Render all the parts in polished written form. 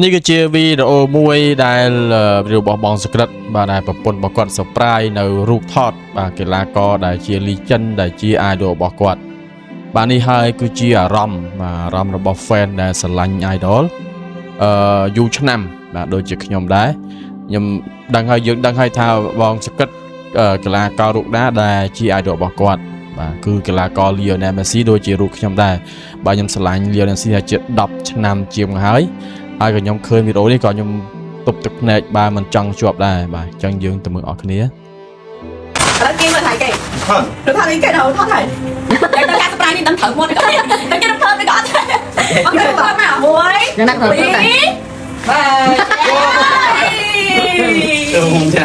នេះគឺជាវីដេអូមួយដែលរបស់បងសក្រិតបាទដែលប្រពន្ធរបស់គាត់ surprise នៅរូបថតបាទកីឡាករដែលជា legend ដែលជា idol របស់គាត់បាទនេះហើយគឺជាអារម្មណ៍របស់ fan ដែលស្រឡាញ់ idol យូរឆ្នាំបាទដូចជាខ្ញុំដែរខ្ញុំដឹងហើយយើងដឹងហើយថាបងសក្រិតកីឡាកររូបណាដែលជា idol របស់គាត់បាទគឺកីឡាករ Lionel Messi ដូចជារូបខ្ញុំដែរបាទខ្ញុំស្រឡាញ់ Lionel Messi ជា10ឆ្នាំជាងហើយក៏ខ្ញុំឃើញវីដេអូនេះក៏ខ្ញុំទប់ទឹកភ្នែកបើមិនចង់ជាប់ដែរបាទអញ្ចឹងយើងទៅមើលអស់គ្នាแล้วกินมาถ่ายเก่งหรือถ่ายเก่งเราทอดถ่ายอยากจะการสปายนี่ตั้งถึงหมดเลยอยากจะเพิ่มไปก่อนเอาไปเพิ่มมาบวยยังนักเพิ่มไปบายผมจะ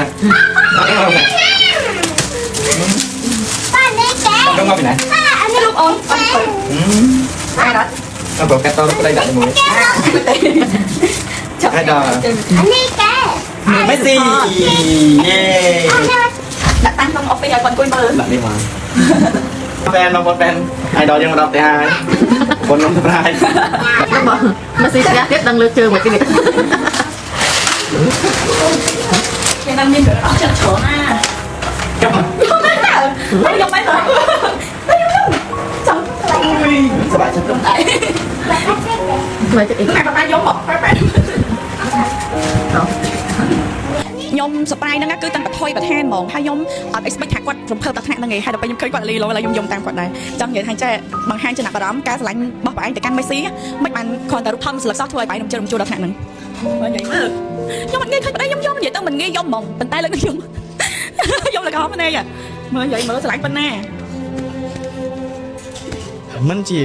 ป้าได้แก่ต้องมาไปไหนอันนี้ลูกอมได้แล้วเอาบอกแกตอนเราไปได้หมดให้ดออันนี้แก่ไม่สิเย่đặt tăng không ở bây giờ còn quên bơ đặt đi mà fan mà con fan ai đóยังรับแต่haiคนน้องสบายมาซีเสียเทียบดังเลือเจอหมดที่นี่ยังนั่งนิ่งเดี๋ยวเราจะโฉมหน้าไม่ยอมไม่เลยจังสบายฉันก็ได้มาจะอีกแม่ป้ายกบอกแม่ยมสปายนั่นก็คือตั้งแต่ถอยประเทศมองถ้ายมexpect ถักวัดผมเพิ่มตัดแทนตั้งไงให้เราไปยมเคยกว่าลีเราเวลายมตามกว่าไหนจังอย่างทางเจ้บางห้างจะหนักกระดมการสลายบอกไปแต่การไม่ซีไม่มันคนแต่รูปภาพสลักซอฟต์แวร์ไปนำเจอจูดักแทนหนึ่งว่าใหญ่มากยมมันง่ายเคยได้ยมอย่างต้องมันง่ายยมมองเป็นใต้เลยก็ยมlà có bên đây à mới vậy mới sải bên nè มันជា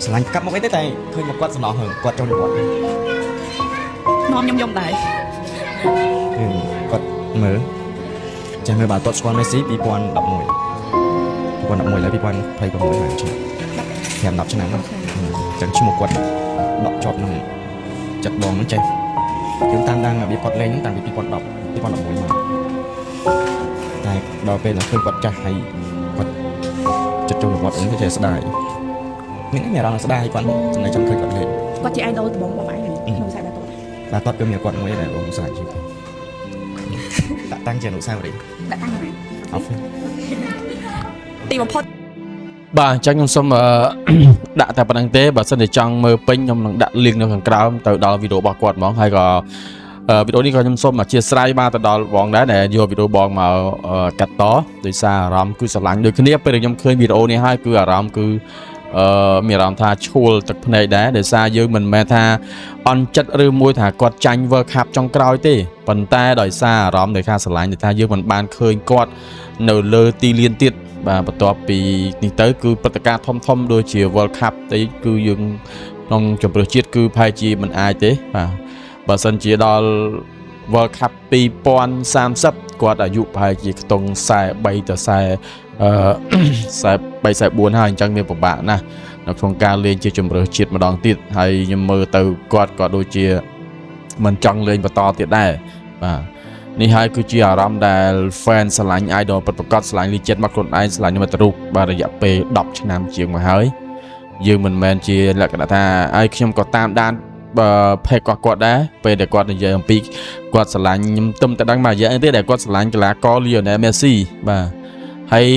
ស្រឡាញ់កាប់មកអីទេតែឃើញមកគាត់សំណោះហឹងគាត់ចូលគាត់នាំយំដែរគាត់មើលចាំមើលបាទគាត់ស្គាល់ Messi 2011ហើយ2026ហើយឆ្នាំ5 10ឆ្នាំហ្នឹងអញ្ចឹងឈ្មោះគាត់ដកជាប់នឹងចិត្តបងហ្នឹងចេះយើងតាមដានរបៀបគាត់លេងហ្នឹងតាំងពី2010 2011មកតែដល់ពេលឃើញគាត់ចាស់ហើយគាត់ចិត្តចូលគាត់ហ្នឹងគេចេះស្ដាយមានអារម្មណ៍ស្ដាយគាត់ចំណេះចង់ឃើញគាត់លេងគាត់ជា idol បងបងឯងក្នុងខ្សែបាទគាត់គឺមានគាត់មួយដែលបងស្រាច់ជាងដាក់តាំងជាអនុស្សាវរីយ៍ដាក់តាំងណាអត់ទីបំផុតបាទអញ្ចឹងខ្ញុំសូមដាក់តែប៉ុណ្្នឹងទេបើសិនជាចង់មើលពេញខ្ញុំនឹងដាក់ link នៅខាងក្រោមទៅដល់វីដេអូរបស់គាត់ហ្មងហើយក៏វីដេអូនេះក៏ខ្ញុំសូមអធិស្ឋានបាទទៅដល់បងដែរដែលយកវីដេអូបងមកកាត់តដោយសារអារម្មណ៍គឺស្រឡាញ់ដូចគ្នាពេលខ្ញុំឃើញវីដេអូនេះហើយគឺអារម្មណ៍គឺមានអារម្មណ៍ថាឈួលទឹកភ្នែកដែរដោយសារយើងមិនមែនថាអន់ចិត្តឬមួយថាគាត់ចាញ់ World Cup ចុងក្រោយទេប៉ុន្តែដោយសារអារម្មណ៍នៃការស្រឡាញ់ថាយើងមិនបានឃើញគាត់នៅលើទីលានទៀតបាទបន្ទាប់ពីនេះទៅគឺព្រឹត្តិការណ៍ធំដូចជា World Cup ទេគឺយើងក្នុងជម្រើសជាតិគឺប្រហែលជាមិនអាចទេបាទបើសិនជាដល់ World Cup 2030គាត់អាយុប្រហែលជាខ្ទង់43ទៅ43-44ហើយអញ្ចឹងវាពិបាកណាស់នៅក្នុងការលេងជាជម្រើសជាតិម្ដងទៀតហើយខ្ញុំមើលទៅគាត់ក៏ដូចជាមិនចង់លេងបន្តទៀតដែរបាទនេះហើយគឺជាអារម្មណ៍ដែល fan ស្រឡាញ់ idol ពិតប្រាកដស្រឡាញ់ legend មកខ្លួនឯងស្រឡាញ់មិត្តរូបបាទរយៈពេល10ឆ្នាំជាងមកហើយយើងមិនមែនជាលក្ខណៈថាឲ្យខ្ញុំក៏តាមដានផេកគាត់ដែរពេលដែលគាត់និយាយអំពីគាត់ស្រឡាញ់ខ្ញុំទំតែដឹងមករយៈនេះទេដែលគាត់ស្រឡាញ់កីឡាករ Lionel Messi បាទហើយ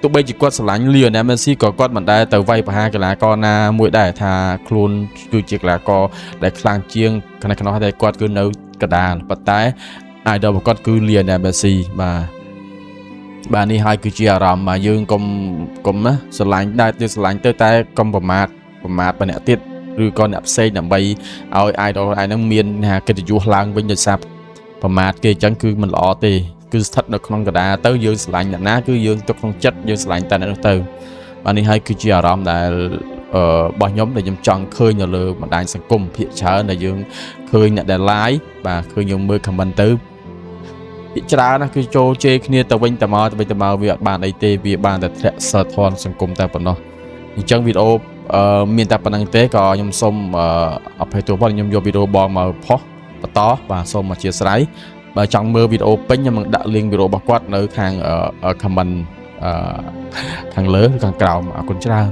ទោះបីជាគាត់ស្រឡាញ់ Lionel Messi ក៏គាត់មិនដែលទៅវាយប្រហារកីឡាករណាមួយដែរថាខ្លួនគឺជាកីឡាករដែលខ្លាំងជាងក្នុងតែគាត់គឺនៅកណ្ដាលប៉ុន្តែ idol របស់គាត់គឺ Lionel Messi បាទនេះហើយគឺជាអារម្មណ៍មកយើងកុំណាស្រឡាញ់ដែរទៅស្រឡាញ់ទៅតែកុំប្រមាថម្នាក់ទៀតឬក៏អ្នកផ្សេងដើម្បីឲ្យ idol ឯហ្នឹងមានកិត្តិយសឡើងវិញដោយសារប្រមាថគេអញ្ចឹងគឺមិនល្អទេគឺស្ថិតនៅក្នុងកណ្ដាលទៅយើងស្រឡាញ់អ្នកណាគឺយើងទុកក្នុងចិត្តយើងស្រឡាញ់តែអ្នកនោះទៅបាទនេះហើយគឺជាអារម្មណ៍ដែលរបស់ខ្ញុំដែលខ្ញុំចង់ឃើញនៅលើបណ្ដាញសង្គមភាគច្រើនដែលយើងឃើញអ្នកដែល live បាទឃើញយើងមើល comment ទៅភាគច្រើនណាគឺចូលជេរគ្នាទៅវិញទៅមកវាអត់បានអីទេវាបានតែធ្លាក់សិលធម៌សង្គមតែប៉ុណ្ណោះអញ្ចឹងវីដេអូមានតែប៉ុណ្្នឹងទេក៏ខ្ញុំសូមអភ័យទោសផងខ្ញុំយកវីដេអូបងមកផុសបន្តបាទសូមអធិស្ឋានបើចង់មើលវីដេអូពេញខ្ញុំនឹងដាក់ link វីដេអូរបស់គាត់នៅខាង comment ខាងលើឬខាងក្រោមអរគុណច្រើន